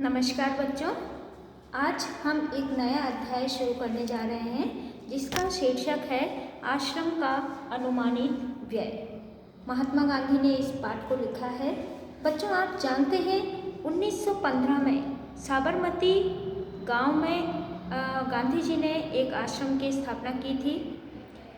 नमस्कार बच्चों, आज हम एक नया अध्याय शुरू करने जा रहे हैं जिसका शीर्षक है आश्रम का अनुमानित व्यय। महात्मा गांधी ने इस पाठ को लिखा है। बच्चों, आप जानते हैं 1915 में साबरमती गांव में गांधी जी ने एक आश्रम की स्थापना की थी।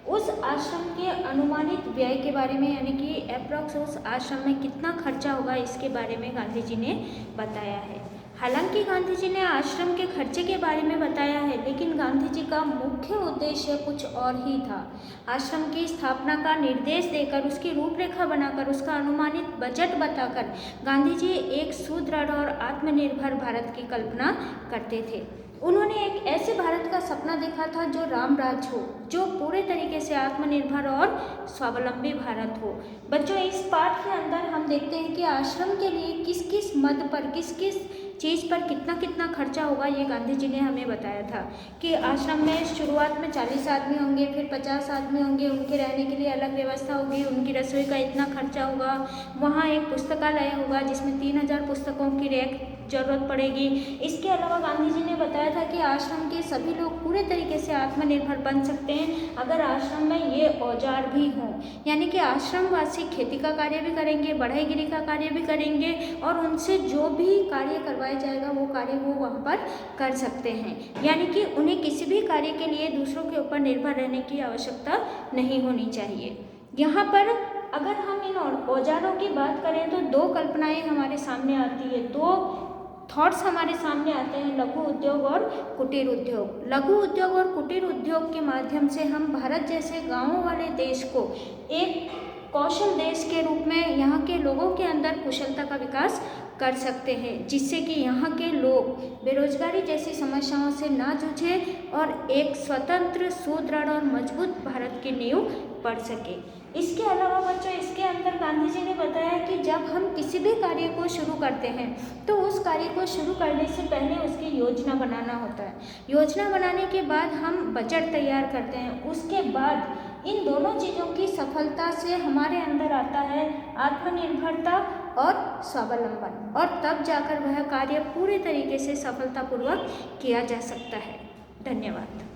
उस आश्रम के अनुमानित व्यय के बारे में, यानी कि अप्रॉक्स उस आश्रम में कितना खर्चा होगा, इसके बारे में गांधी जी ने बताया है। हालांकि गांधी जी ने आश्रम के खर्चे के बारे में बताया है, लेकिन गांधी जी का मुख्य उद्देश्य कुछ और ही था। आश्रम की स्थापना का निर्देश देकर, उसकी रूपरेखा बनाकर, उसका अनुमानित बजट बताकर गांधी जी एक सुदृढ़ और आत्मनिर्भर भारत की कल्पना करते थे। उन्होंने एक ऐसे भारत का सपना देखा था जो रामराज हो, जो पूरे तरीके से आत्मनिर्भर और स्वावलंबी भारत हो। बच्चों, इस पाठ के अंदर हम देखते हैं कि आश्रम के लिए किस किस मद पर, किस किस चीज़ पर कितना कितना खर्चा होगा, ये गांधी जी ने हमें बताया था कि आश्रम में शुरुआत में 40 आदमी होंगे, फिर 50 आदमी होंगे, उनके रहने के लिए अलग व्यवस्था होगी, उनकी रसोई का इतना खर्चा होगा, वहाँ एक पुस्तकालय होगा जिसमें 3000 पुस्तकों की रैक जरूरत पड़ेगी। इसके अलावा गांधी जी ने बताया था कि आश्रम के सभी लोग पूरे तरीके से आत्मनिर्भर बन सकते हैं अगर आश्रम में ये औजार भी हों, यानी कि आश्रमवासी खेती का कार्य भी करेंगे, बढ़ईगिरी का कार्य भी करेंगे और उनसे जो भी कार्य करवाया जाएगा वो कार्य वो वहाँ पर कर सकते हैं, यानी कि उन्हें किसी भी कार्य के लिए दूसरों के ऊपर निर्भर रहने की आवश्यकता नहीं होनी चाहिए। यहाँ पर अगर हम इन औजारों की बात करें तो दो कल्पनाएं हमारे सामने आती है, दो थॉट्स हमारे सामने आते हैं, लघु उद्योग और कुटीर उद्योग। लघु उद्योग और कुटीर उद्योग के माध्यम से हम भारत जैसे गांवों वाले देश को एक कौशल देश के रूप में यहाँ के लोगों के अंदर कुशलता का विकास कर सकते हैं, जिससे कि यहाँ के लोग बेरोजगारी जैसी समस्याओं से ना जूझे और एक स्वतंत्र, सुदृढ़ और मजबूत भारत की नींव पड़ सके। इसके अलावा बच्चों, इसके अंदर गांधी जी ने बताया कि जब हम किसी भी कार्य को शुरू करते हैं तो उस कार्य को शुरू करने से पहले उसकी योजना बनाना होता है। योजना बनाने के बाद हम बजट तैयार करते हैं। उसके बाद इन दोनों चीज़ों की सफलता से हमारे अंदर आता है आत्मनिर्भरता और स्वावलंबन, और तब जाकर वह कार्य पूरे तरीके से सफलतापूर्वक किया जा सकता है। धन्यवाद।